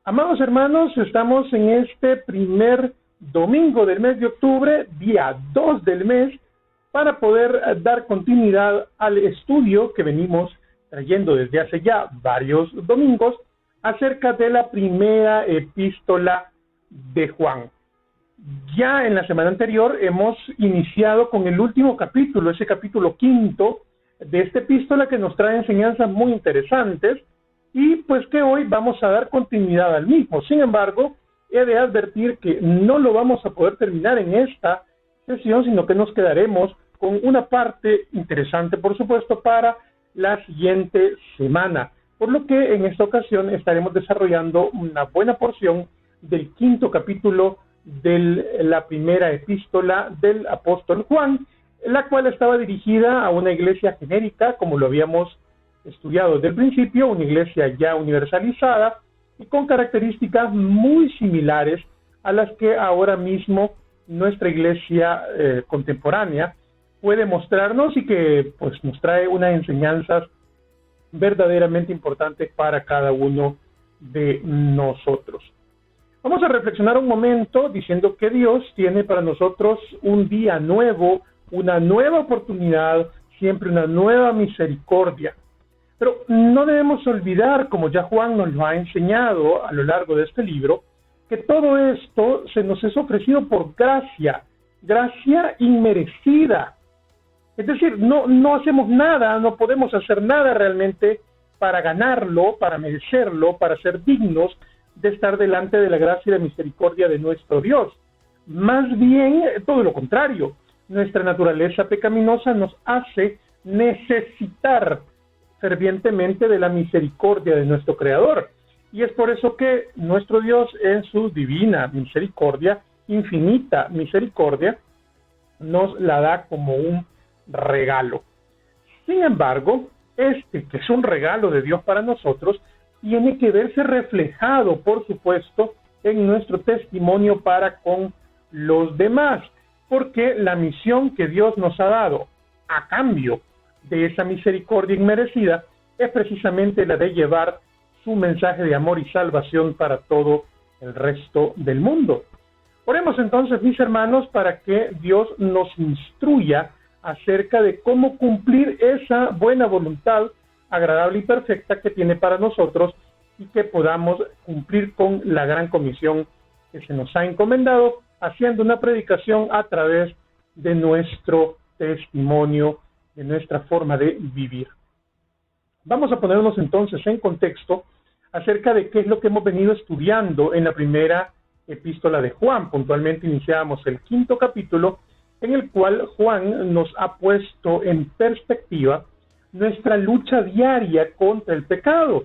Amados hermanos, estamos en este primer domingo del mes de octubre, día 2 del mes, para poder dar continuidad al estudio que venimos trayendo desde hace ya varios domingos acerca de la primera epístola de Juan. Ya en la semana anterior hemos iniciado con el último capítulo, ese capítulo 5 de esta epístola que nos trae enseñanzas muy interesantes y pues que hoy vamos a dar continuidad al mismo. Sin embargo, he de advertir que no lo vamos a poder terminar en esta sesión, sino que nos quedaremos con una parte interesante, por supuesto, para la siguiente semana. Por lo que en esta ocasión estaremos desarrollando una buena porción del 5º capítulo de la primera epístola del apóstol Juan, la cual estaba dirigida a una iglesia genérica, como lo habíamos estudiado desde el principio, una iglesia ya universalizada y con características muy similares a las que ahora mismo nuestra iglesia contemporánea puede mostrarnos y que pues nos trae unas enseñanzas verdaderamente importantes para cada uno de nosotros. Vamos a reflexionar un momento diciendo que Dios tiene para nosotros un día nuevo, una nueva oportunidad, siempre una nueva misericordia. Pero no debemos olvidar, como ya Juan nos lo ha enseñado a lo largo de este libro, que todo esto se nos es ofrecido por gracia, gracia inmerecida. Es decir, no hacemos nada, no podemos hacer nada realmente para ganarlo, para merecerlo, para ser dignos de estar delante de la gracia y la misericordia de nuestro Dios. Más bien, todo lo contrario, nuestra naturaleza pecaminosa nos hace necesitar fervientemente de la misericordia de nuestro Creador. Y es por eso que nuestro Dios, en su divina misericordia, infinita misericordia, nos la da como un regalo. Sin embargo, que es un regalo de Dios para nosotros, tiene que verse reflejado, por supuesto, en nuestro testimonio para con los demás, porque la misión que Dios nos ha dado a cambio de esa misericordia inmerecida es precisamente la de llevar su mensaje de amor y salvación para todo el resto del mundo. Oremos entonces, mis hermanos, para que Dios nos instruya acerca de cómo cumplir esa buena voluntad agradable y perfecta que tiene para nosotros y que podamos cumplir con la gran comisión que se nos ha encomendado, haciendo una predicación a través de nuestro testimonio, de nuestra forma de vivir. Vamos a ponernos entonces en contexto acerca de qué es lo que hemos venido estudiando en la primera epístola de Juan. Puntualmente iniciamos el 5º capítulo, en el cual Juan nos ha puesto en perspectiva nuestra lucha diaria contra el pecado.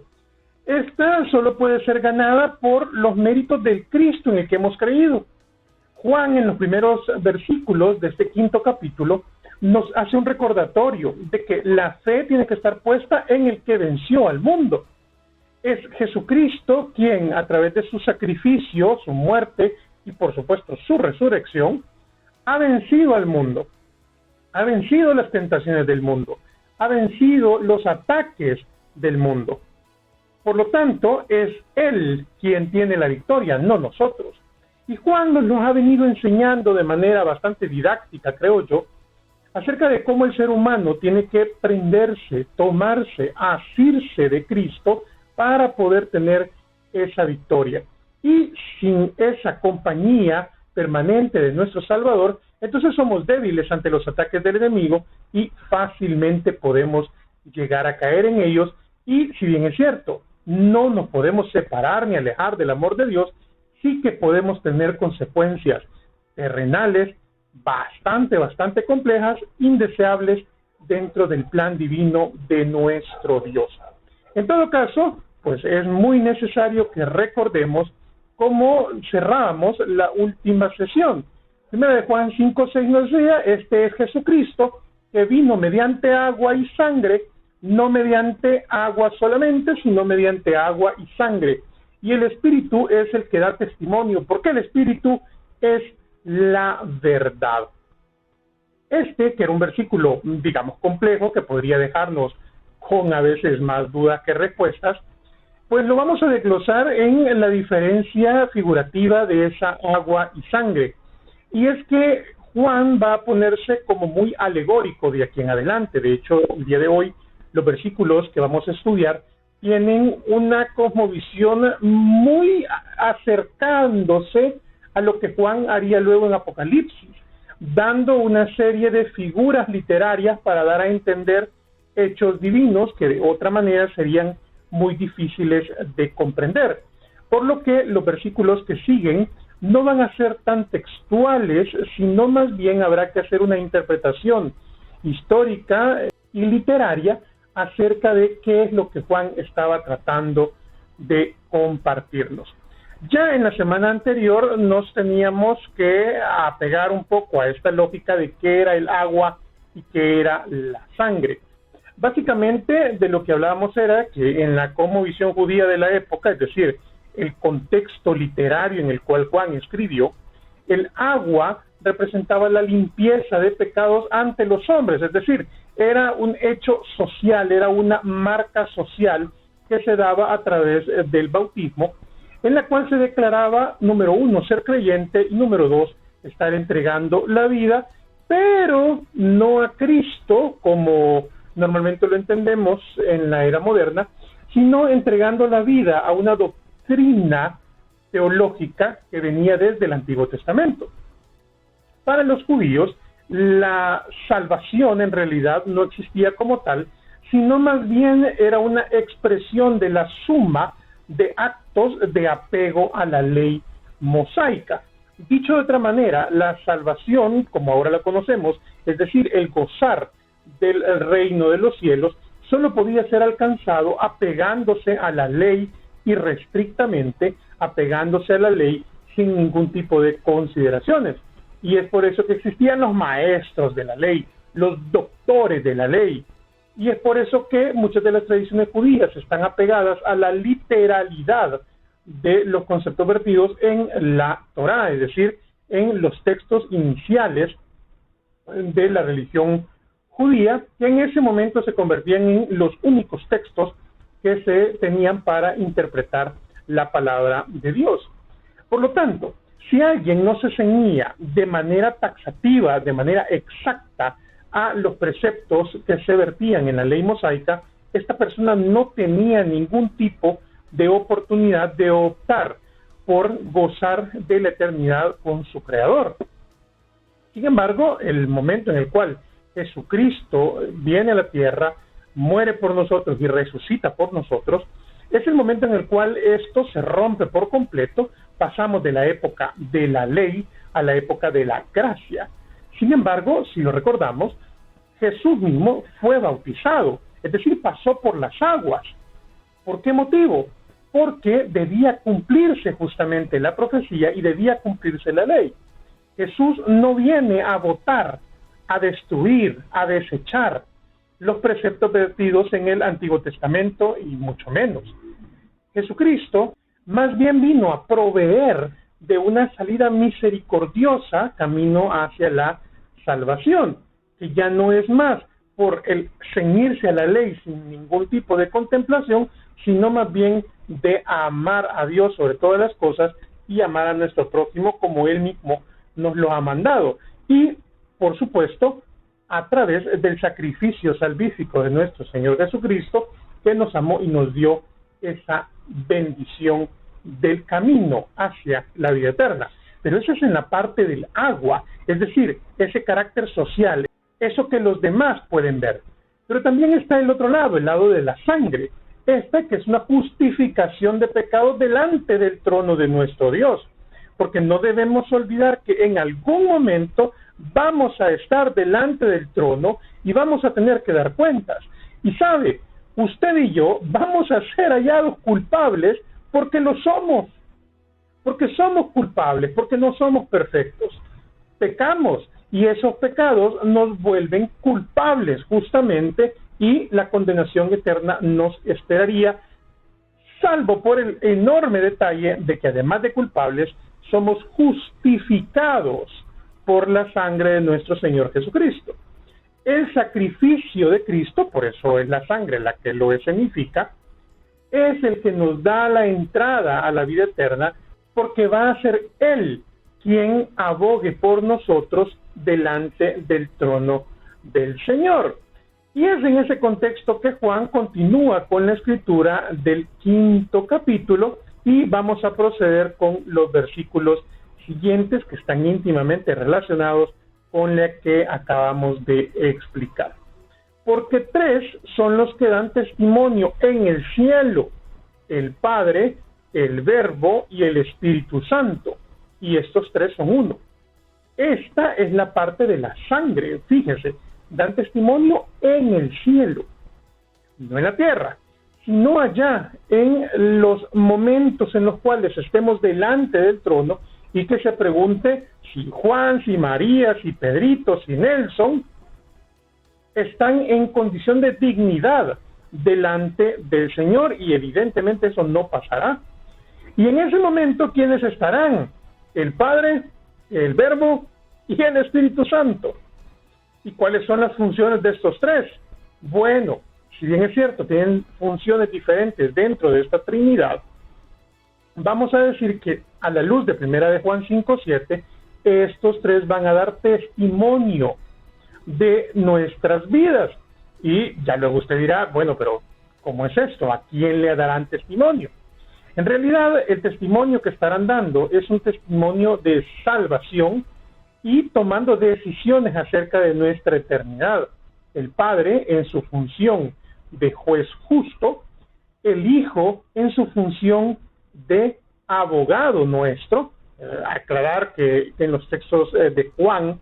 Esta solo puede ser ganada por los méritos del Cristo en el que hemos creído. Juan, en los primeros versículos de este 5º capítulo, nos hace un recordatorio de que la fe tiene que estar puesta en el que venció al mundo. Es Jesucristo quien, a través de su sacrificio, su muerte y por supuesto su resurrección, ha vencido al mundo, ha vencido las tentaciones del mundo, ha vencido los ataques del mundo. Por lo tanto, es Él quien tiene la victoria, no nosotros. Y Juan nos ha venido enseñando de manera bastante didáctica, creo yo, acerca de cómo el ser humano tiene que prenderse, tomarse, asirse de Cristo para poder tener esa victoria. Y sin esa compañía permanente de nuestro Salvador, entonces somos débiles ante los ataques del enemigo y fácilmente podemos llegar a caer en ellos. Y si bien es cierto, no nos podemos separar ni alejar del amor de Dios, sí que podemos tener consecuencias terrenales bastante complejas, indeseables dentro del plan divino de nuestro Dios. En todo caso, pues es muy necesario que recordemos cómo cerrábamos la última sesión. Primera de Juan 5:6 nos decía, este es Jesucristo, que vino mediante agua y sangre, no mediante agua solamente, sino mediante agua y sangre. Y el Espíritu es el que da testimonio, porque el Espíritu es la verdad. Que era un versículo, digamos, complejo, que podría dejarnos con a veces más dudas que respuestas, Pues lo vamos a desglosar en la diferencia figurativa de esa agua y sangre. Y es que Juan va a ponerse como muy alegórico de aquí en adelante. De hecho, el día de hoy, los versículos que vamos a estudiar tienen una cosmovisión muy acercándose a lo que Juan haría luego en Apocalipsis, dando una serie de figuras literarias para dar a entender hechos divinos que de otra manera serían muy difíciles de comprender. Por lo que los versículos que siguen no van a ser tan textuales, sino más bien habrá que hacer una interpretación histórica y literaria acerca de qué es lo que Juan estaba tratando de compartirnos. Ya en la semana anterior nos teníamos que apegar un poco a esta lógica de qué era el agua y qué era la sangre. Básicamente de lo que hablábamos era que en la cosmovisión judía de la época, es decir, el contexto literario en el cual Juan escribió, el agua representaba la limpieza de pecados ante los hombres, es decir, era un hecho social, era una marca social que se daba a través del bautismo, en la cual se declaraba, número uno, ser creyente, y número dos, estar entregando la vida, pero no a Cristo, como normalmente lo entendemos en la era moderna, sino entregando la vida a una doctrina teológica que venía desde el Antiguo Testamento. Para los judíos, la salvación en realidad no existía como tal, sino más bien era una expresión de la suma de actos de apego a la ley mosaica. Dicho de otra manera, la salvación, como ahora la conocemos, es decir, el gozar del reino de los cielos, solo podía ser alcanzado apegándose a la ley irrestrictamente, apegándose a la ley sin ningún tipo de consideraciones. Y es por eso que existían los maestros de la ley, los doctores de la ley. Y es por eso que muchas de las tradiciones judías están apegadas a la literalidad de los conceptos vertidos en la Torá, es decir, en los textos iniciales de la religión judía, que en ese momento se convertían en los únicos textos que se tenían para interpretar la palabra de Dios. Por lo tanto, si alguien no se ceñía de manera taxativa, de manera exacta, a los preceptos que se vertían en la ley mosaica, esta persona no tenía ningún tipo de oportunidad de optar por gozar de la eternidad con su Creador. Sin embargo, el momento en el cual Jesucristo viene a la tierra, muere por nosotros y resucita por nosotros, es el momento en el cual esto se rompe por completo, pasamos de la época de la ley a la época de la gracia. Sin embargo, si lo recordamos, Jesús mismo fue bautizado, es decir, pasó por las aguas. ¿Por qué motivo? Porque debía cumplirse justamente la profecía y debía cumplirse la ley. Jesús no viene a votar, a destruir, a desechar los preceptos vertidos en el Antiguo Testamento y mucho menos. Jesucristo más bien vino a proveer de una salida misericordiosa camino hacia la salvación, que ya no es más por el ceñirse a la ley sin ningún tipo de contemplación, sino más bien de amar a Dios sobre todas las cosas y amar a nuestro prójimo como Él mismo nos lo ha mandado. Y, por supuesto, a través del sacrificio salvífico de nuestro Señor Jesucristo, que nos amó y nos dio esa bendición del camino hacia la vida eterna. Pero eso es en la parte del agua, es decir, ese carácter social, eso que los demás pueden ver. Pero también está el otro lado, el lado de la sangre, que es una justificación de pecados delante del trono de nuestro Dios. Porque no debemos olvidar que en algún momento vamos a estar delante del trono y vamos a tener que dar cuentas. Y sabe, usted y yo vamos a ser hallados culpables porque lo somos. Porque somos culpables, porque no somos perfectos. Pecamos y esos pecados nos vuelven culpables justamente y la condenación eterna nos esperaría, salvo por el enorme detalle de que además de culpables, somos justificados por la sangre de nuestro Señor Jesucristo. El sacrificio de Cristo, por eso es la sangre la que lo escenifica, es el que nos da la entrada a la vida eterna, porque va a ser Él quien abogue por nosotros delante del trono del Señor. Y es en ese contexto que Juan continúa con la escritura del 5º capítulo, y vamos a proceder con los versículos siguientes que están íntimamente relacionados con la que acabamos de explicar. Porque 3 son los que dan testimonio en el cielo: el Padre, el Verbo y el Espíritu Santo. Y estos 3 son uno. Esta es la parte de la sangre, fíjese, dan testimonio en el cielo, no en la tierra, sino allá, en los momentos en los cuales estemos delante del trono y que se pregunte si Juan, si María, si Pedrito, si Nelson están en condición de dignidad delante del Señor, y evidentemente eso no pasará. Y en ese momento, ¿quiénes estarán? El Padre, el Verbo y el Espíritu Santo. ¿Y cuáles son las funciones de estos 3? Bueno, si bien es cierto, tienen funciones diferentes dentro de esta Trinidad, vamos a decir que a la luz de 1 de Juan 5:7, estos 3 van a dar testimonio de nuestras vidas. Y ya luego usted dirá, bueno, pero ¿cómo es esto? ¿A quién le darán testimonio? En realidad, el testimonio que estarán dando es un testimonio de salvación y tomando decisiones acerca de nuestra eternidad. El Padre en su función de juez justo, el Hijo en su función de abogado nuestro. Aclarar que en los textos de Juan,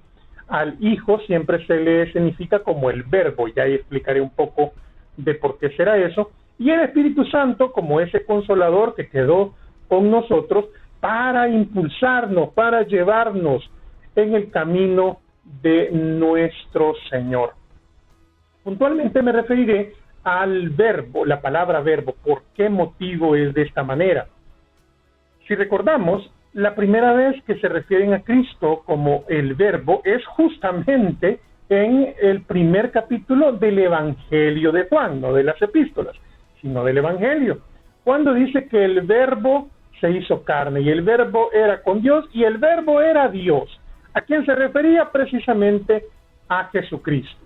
al Hijo siempre se le significa como el Verbo, ya ahí explicaré un poco de por qué será eso, y el Espíritu Santo como ese consolador que quedó con nosotros para impulsarnos, para llevarnos en el camino de nuestro Señor. Puntualmente me referiré al verbo, la palabra verbo. ¿Por qué motivo es de esta manera? Si recordamos, la primera vez que se refieren a Cristo como el verbo es justamente en el primer capítulo del Evangelio de Juan, no de las epístolas, sino del Evangelio, cuando dice que el verbo se hizo carne y el verbo era con Dios y el verbo era Dios. ¿A quién se refería? Precisamente a Jesucristo.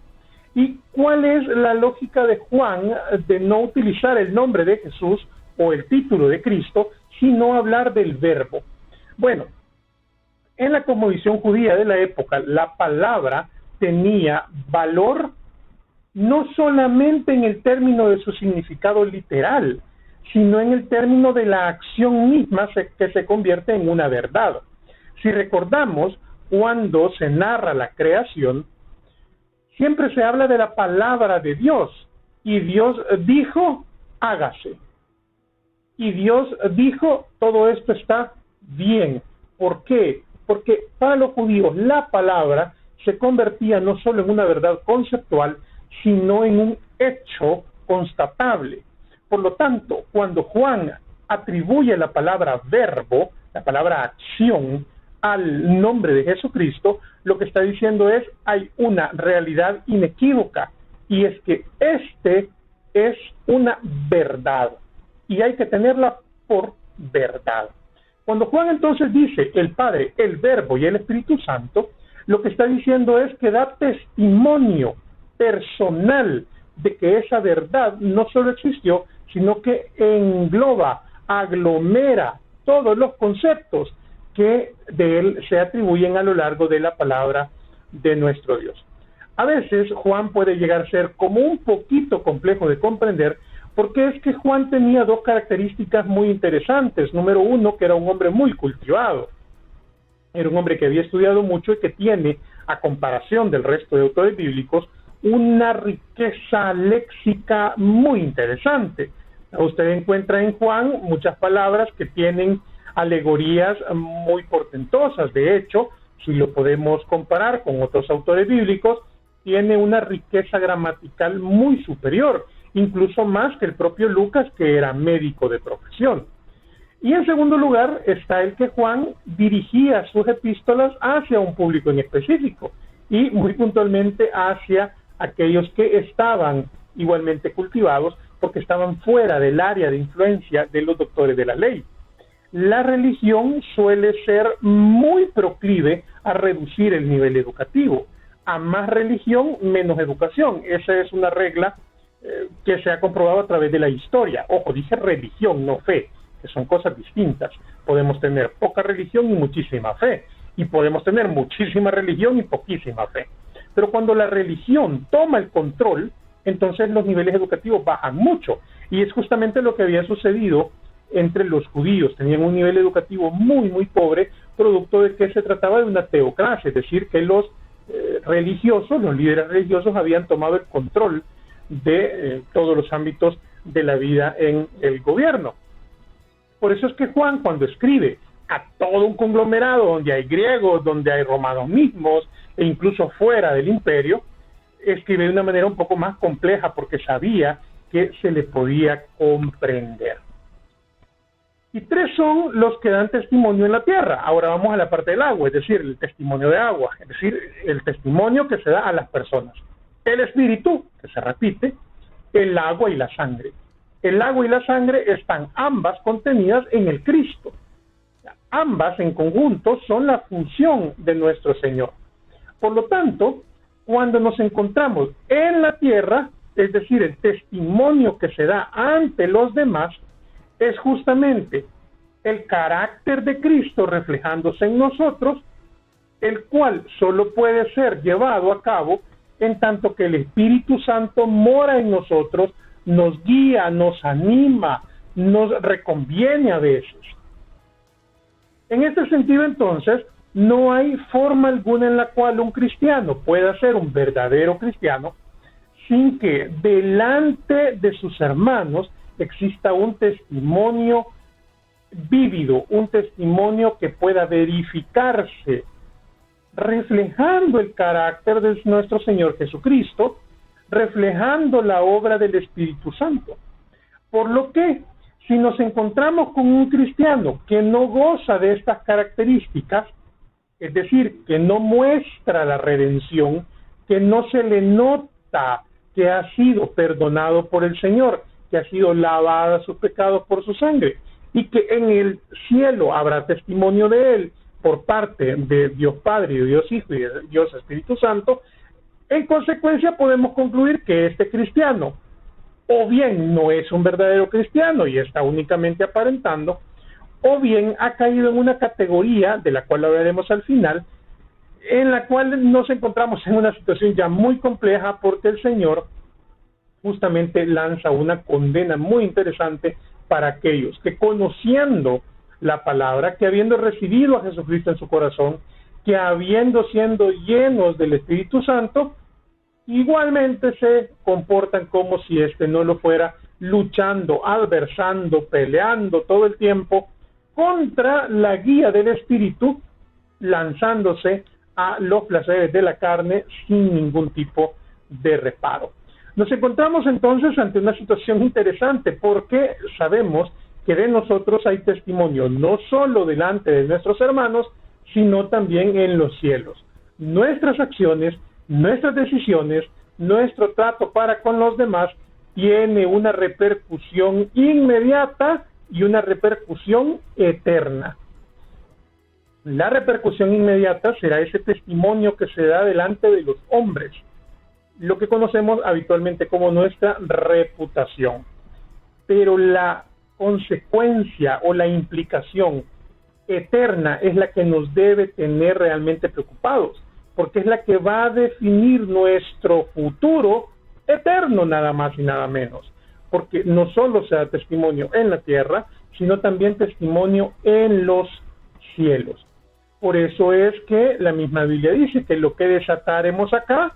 ¿Y cuál es la lógica de Juan de no utilizar el nombre de Jesús o el título de Cristo, sino hablar del verbo? Bueno, en la cosmovisión judía de la época, la palabra tenía valor no solamente en el término de su significado literal, sino en el término de la acción misma que se convierte en una verdad. Si recordamos, cuando se narra la creación, siempre se habla de la palabra de Dios, y Dios dijo, hágase. Y Dios dijo, todo esto está bien. ¿Por qué? Porque para los judíos la palabra se convertía no solo en una verdad conceptual, sino en un hecho constatable. Por lo tanto, cuando Juan atribuye la palabra verbo, la palabra acción, al nombre de Jesucristo, lo que está diciendo es, hay una realidad inequívoca, y es que este es una verdad, y hay que tenerla por verdad. Cuando Juan entonces dice el Padre, el Verbo y el Espíritu Santo, lo que está diciendo es que da testimonio personal de que esa verdad no solo existió, sino que engloba, aglomera todos los conceptos que de él se atribuyen a lo largo de la palabra de nuestro Dios. A veces Juan puede llegar a ser como un poquito complejo de comprender, porque es que Juan tenía 2 características muy interesantes. Número 1, que era un hombre muy cultivado. Era un hombre que había estudiado mucho y que tiene, a comparación del resto de autores bíblicos, una riqueza léxica muy interesante. Usted encuentra en Juan muchas palabras que tienen alegorías muy portentosas. De hecho, si lo podemos comparar con otros autores bíblicos, tiene una riqueza gramatical muy superior, incluso más que el propio Lucas, que era médico de profesión. Y en segundo lugar está el que Juan dirigía sus epístolas hacia un público en específico, y muy puntualmente hacia aquellos que estaban igualmente cultivados, porque estaban fuera del área de influencia de los doctores de la ley. La religión suele ser muy proclive a reducir el nivel educativo. A más religión, menos educación. Esa es una regla que se ha comprobado a través de la historia. Ojo, dije religión, no fe, que son cosas distintas. Podemos tener poca religión y muchísima fe, y podemos tener muchísima religión y poquísima fe. Pero cuando la religión toma el control, entonces los niveles educativos bajan mucho, y es justamente lo que había sucedido entre los judíos. Tenían un nivel educativo muy, muy pobre, producto de que se trataba de una teocracia, es decir, que los religiosos, los líderes religiosos habían tomado el control de todos los ámbitos de la vida en el gobierno. Por eso es que Juan, cuando escribe a todo un conglomerado donde hay griegos, donde hay romanos mismos, e incluso fuera del imperio, escribe de una manera un poco más compleja porque sabía que se le podía comprender. Y tres son los que dan testimonio en la tierra. Ahora vamos a la parte del agua, es decir, el testimonio de agua, es decir, el testimonio que se da a las personas. El espíritu, que se repite, el agua y la sangre. El agua y la sangre están ambas contenidas en el Cristo. Ambas en conjunto son la función de nuestro Señor. Por lo tanto, cuando nos encontramos en la tierra, es decir, el testimonio que se da ante los demás, es justamente el carácter de Cristo reflejándose en nosotros, el cual solo puede ser llevado a cabo en tanto que el Espíritu Santo mora en nosotros, nos guía, nos anima, nos reconviene a veces. En este sentido, entonces, no hay forma alguna en la cual un cristiano pueda ser un verdadero cristiano sin que delante de sus hermanos exista un testimonio vívido, un testimonio que pueda verificarse, reflejando el carácter de nuestro Señor Jesucristo, reflejando la obra del Espíritu Santo. Por lo que, si nos encontramos con un cristiano que no goza de estas características, es decir, que no muestra la redención, que no se le nota que ha sido perdonado por el Señor, que ha sido lavada sus pecados por su sangre, y que en el cielo habrá testimonio de él por parte de Dios Padre, de Dios Hijo y de Dios Espíritu Santo, en consecuencia podemos concluir que este cristiano o bien no es un verdadero cristiano y está únicamente aparentando, o bien ha caído en una categoría, de la cual hablaremos al final, en la cual nos encontramos en una situación ya muy compleja porque el Señor justamente lanza una condena muy interesante para aquellos que, conociendo la palabra, que habiendo recibido a Jesucristo en su corazón, que habiendo siendo llenos del Espíritu Santo, igualmente se comportan como si éste no lo fuera, luchando, adversando, peleando todo el tiempo contra la guía del Espíritu, lanzándose a los placeres de la carne sin ningún tipo de reparo. Nos encontramos entonces ante una situación interesante porque sabemos que de nosotros hay testimonio no solo delante de nuestros hermanos, sino también en los cielos. Nuestras acciones, nuestras decisiones, nuestro trato para con los demás tiene una repercusión inmediata y una repercusión eterna. La repercusión inmediata será ese testimonio que se da delante de los hombres, lo que conocemos habitualmente como nuestra reputación. Pero la consecuencia o la implicación eterna es la que nos debe tener realmente preocupados, porque es la que va a definir nuestro futuro eterno, nada más y nada menos, porque no solo se da testimonio en la tierra, sino también testimonio en los cielos. Por eso es que la misma Biblia dice que lo que desataremos acá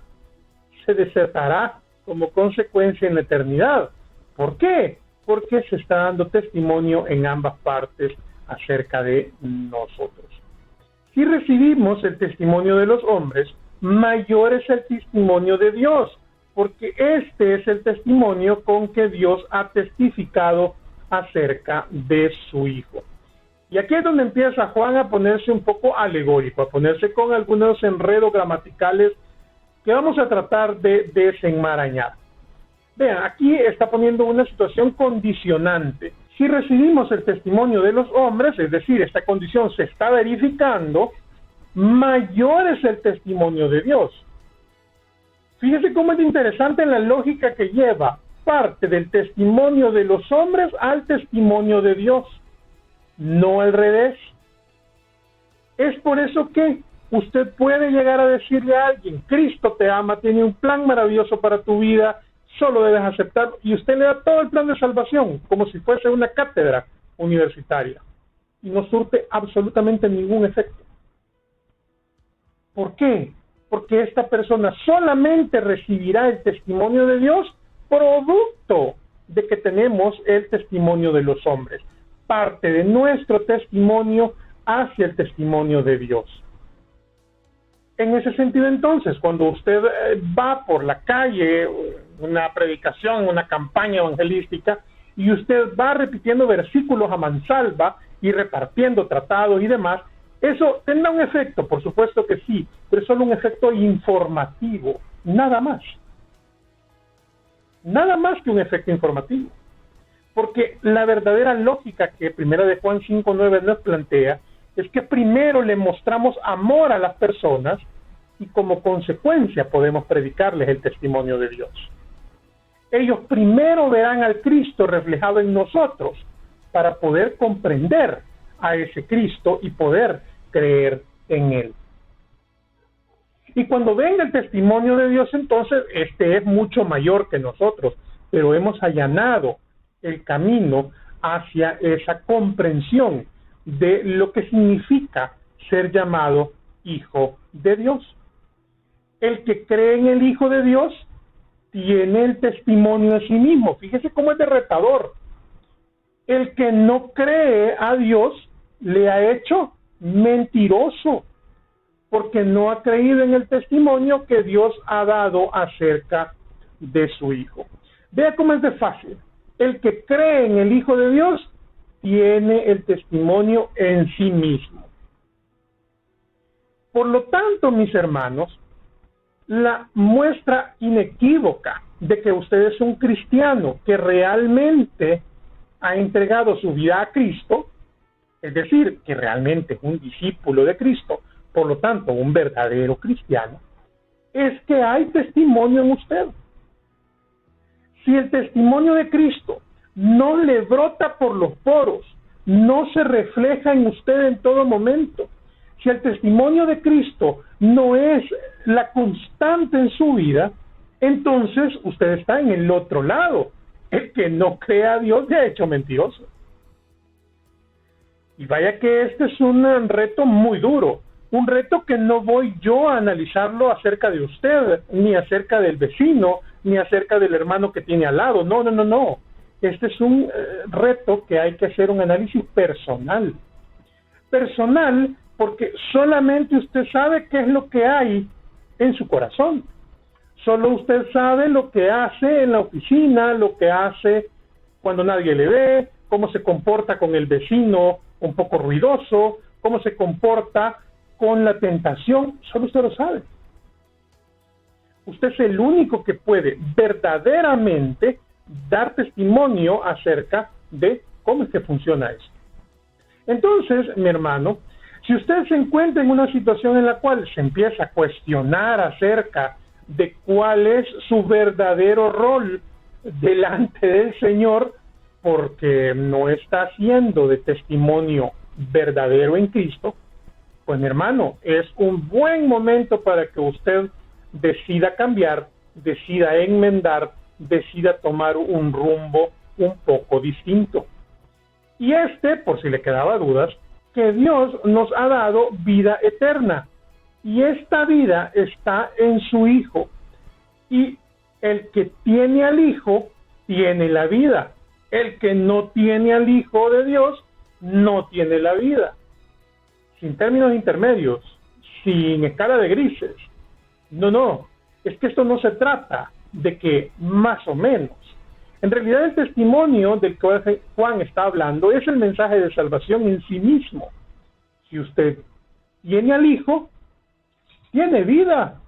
se desatará como consecuencia en la eternidad. ¿Por qué? Porque se está dando testimonio en ambas partes acerca de nosotros. Si recibimos el testimonio de los hombres, mayor es el testimonio de Dios, porque este es el testimonio con que Dios ha testificado acerca de su Hijo. Y aquí es donde empieza Juan a ponerse un poco alegórico, a ponerse con algunos enredos gramaticales que vamos a tratar de desenmarañar. Vean, aquí está poniendo una situación condicionante. Si recibimos el testimonio de los hombres, es decir, esta condición se está verificando, mayor es el testimonio de Dios. Fíjese cómo es interesante la lógica que lleva parte del testimonio de los hombres al testimonio de Dios, no al revés. Es por eso que usted puede llegar a decirle a alguien, Cristo te ama, tiene un plan maravilloso para tu vida, solo debes aceptarlo, y usted le da todo el plan de salvación, como si fuese una cátedra universitaria, y no surte absolutamente ningún efecto. ¿Por qué? Porque esta persona solamente recibirá el testimonio de Dios producto de que tenemos el testimonio de los hombres, parte de nuestro testimonio hacia el testimonio de Dios. En ese sentido, entonces, cuando usted va por la calle, una predicación, una campaña evangelística, y usted va repitiendo versículos a mansalva y repartiendo tratados y demás, eso tendrá un efecto, por supuesto que sí, pero es solo un efecto informativo, nada más. Nada más que un efecto informativo. Porque la verdadera lógica que 1 de Juan 5:9 nos plantea es que primero le mostramos amor a las personas y como consecuencia podemos predicarles el testimonio de Dios. Ellos primero verán al Cristo reflejado en nosotros para poder comprender a ese Cristo y poder creer en Él. Y cuando venga el testimonio de Dios, entonces, este es mucho mayor que nosotros, pero hemos allanado el camino hacia esa comprensión de lo que significa ser llamado hijo de Dios. El que cree en el Hijo de Dios tiene el testimonio de sí mismo. Fíjese cómo es de retador. El que no cree a Dios le ha hecho mentiroso, porque no ha creído en el testimonio que Dios ha dado acerca de su Hijo. Vea cómo es de fácil. El que cree en el Hijo de Dios tiene el testimonio en sí mismo. Por lo tanto, mis hermanos, la muestra inequívoca de que usted es un cristiano que realmente ha entregado su vida a Cristo, es decir, que realmente es un discípulo de Cristo, por lo tanto, un verdadero cristiano, es que hay testimonio en usted. Si el testimonio de Cristo no le brota por los poros, no se refleja en usted en todo momento, si el testimonio de Cristo no es la constante en su vida, entonces usted está en el otro lado. El que no cree a Dios le ha hecho mentiroso. Y vaya que este es un reto muy duro, un reto que no voy yo a analizarlo acerca de usted, ni acerca del vecino, ni acerca del hermano que tiene al lado. No. Este es un reto que hay que hacer un análisis personal. Personal porque solamente usted sabe qué es lo que hay en su corazón. Solo usted sabe lo que hace en la oficina, lo que hace cuando nadie le ve, cómo se comporta con el vecino un poco ruidoso, cómo se comporta con la tentación, solo usted lo sabe. Usted es el único que puede verdaderamente dar testimonio acerca de cómo es que funciona esto. Entonces, mi hermano, si usted se encuentra en una situación en la cual se empieza a cuestionar acerca de cuál es su verdadero rol delante del Señor, porque no está haciendo de testimonio verdadero en Cristo, pues mi hermano, es un buen momento para que usted decida cambiar, decida enmendar, decida tomar un rumbo un poco distinto. Y por si le quedaba dudas, que Dios nos ha dado vida eterna. Y esta vida está en su Hijo. Y el que tiene al Hijo, tiene la vida. El que no tiene al Hijo de Dios, no tiene la vida. Sin términos intermedios, sin escala de grises. No. Es que esto no se trata de que más o menos. En realidad el testimonio del que Juan está hablando es el mensaje de salvación en sí mismo. Si usted tiene al Hijo, tiene vida.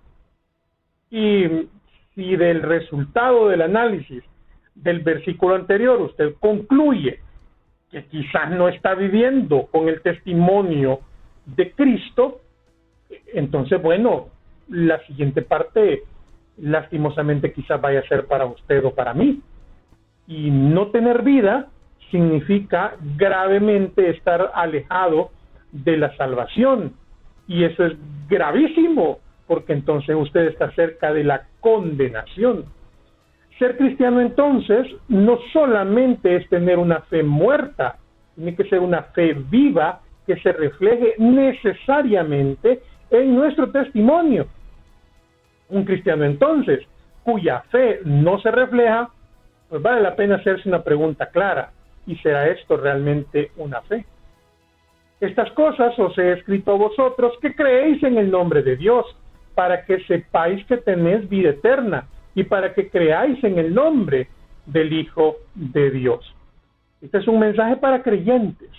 Y Si del resultado del análisis del versículo anterior usted concluye que quizás no está viviendo con el testimonio de Cristo, entonces, bueno, la siguiente parte, lastimosamente, quizás vaya a ser para usted o para mí. Y no tener vida significa gravemente estar alejado de la salvación. Y eso es gravísimo, porque entonces usted está cerca de la condenación. Ser cristiano, entonces, no solamente es tener una fe muerta, tiene que ser una fe viva que se refleje necesariamente en nuestro testimonio. Un cristiano, entonces, cuya fe no se refleja, pues vale la pena hacerse una pregunta clara: ¿y será esto realmente una fe? Estas cosas os he escrito a vosotros que creéis en el nombre de Dios, para que sepáis que tenéis vida eterna, y para que creáis en el nombre del Hijo de Dios. Este es un mensaje para creyentes.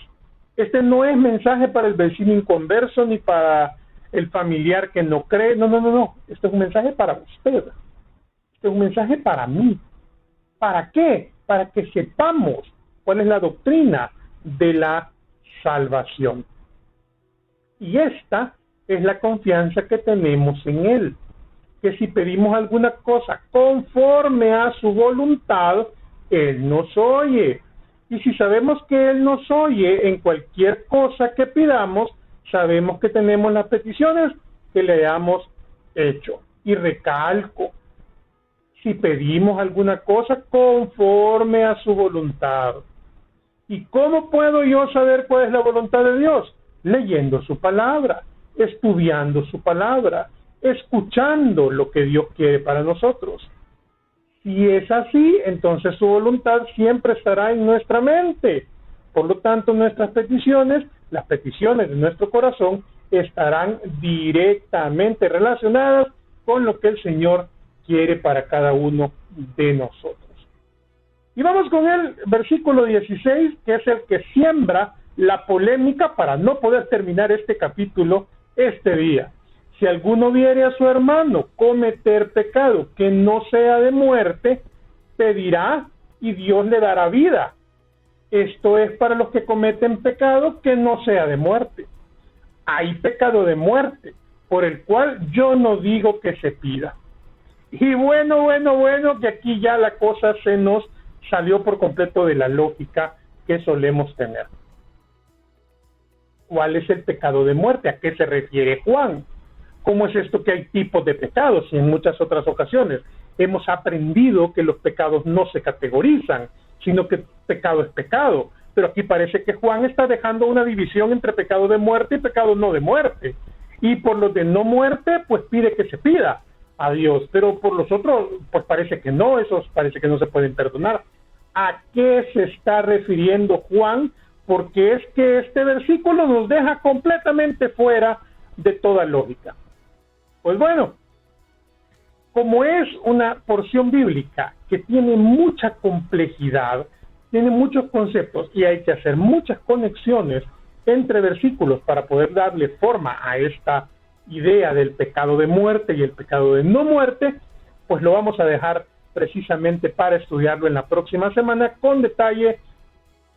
Este no es mensaje para el vecino inconverso ni para el familiar que no cree. No. Este es un mensaje para usted. Este es un mensaje para mí. ¿Para qué? Para que sepamos cuál es la doctrina de la salvación. Y esta es la confianza que tenemos en Él, que si pedimos alguna cosa conforme a su voluntad, Él nos oye. Y si sabemos que Él nos oye en cualquier cosa que pidamos, sabemos que tenemos las peticiones que le hayamos hecho. Y recalco, si pedimos alguna cosa conforme a su voluntad. ¿Y cómo puedo yo saber cuál es la voluntad de Dios? Leyendo su palabra, estudiando su palabra, escuchando lo que Dios quiere para nosotros. Si es así, entonces su voluntad siempre estará en nuestra mente. Por lo tanto, nuestras peticiones, las peticiones de nuestro corazón, estarán directamente relacionadas con lo que el Señor quiere para cada uno de nosotros. Y vamos con el versículo 16, que es el que siembra la polémica para no poder terminar este capítulo este día. Si alguno viere a su hermano cometer pecado que no sea de muerte, pedirá y Dios le dará vida. Esto es para los que cometen pecado que no sea de muerte. Hay pecado de muerte, por el cual yo no digo que se pida. Y bueno, que aquí ya la cosa se nos salió por completo de la lógica que solemos tener. ¿Cuál es el pecado de muerte? ¿A qué se refiere Juan? ¿Cómo es esto que hay tipos de pecados? Y en muchas otras ocasiones hemos aprendido que los pecados no se categorizan, sino que pecado es pecado. Pero aquí parece que Juan está dejando una división entre pecado de muerte y pecado no de muerte. Y por los de no muerte, pues pide que se pida a Dios. Pero por los otros, pues parece que no, esos parece que no se pueden perdonar. ¿A qué se está refiriendo Juan? Porque es que este versículo nos deja completamente fuera de toda lógica. Pues bueno, como es una porción bíblica que tiene mucha complejidad, tiene muchos conceptos y hay que hacer muchas conexiones entre versículos para poder darle forma a esta idea del pecado de muerte y el pecado de no muerte, pues lo vamos a dejar precisamente para estudiarlo en la próxima semana con detalle,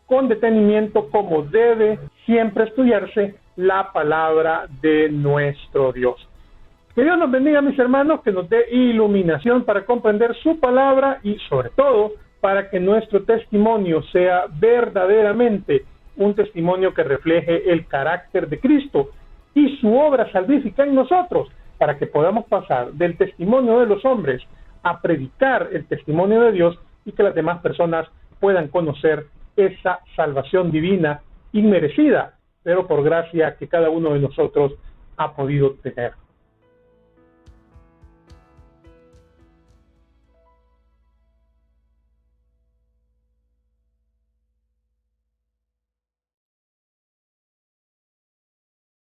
con detenimiento, como debe siempre estudiarse la palabra de nuestro Dios. Que Dios nos bendiga, mis hermanos, que nos dé iluminación para comprender su palabra y sobre todo para que nuestro testimonio sea verdaderamente un testimonio que refleje el carácter de Cristo y su obra salvífica en nosotros, para que podamos pasar del testimonio de los hombres a predicar el testimonio de Dios y que las demás personas puedan conocer esa salvación divina inmerecida, pero por gracia que cada uno de nosotros ha podido tener.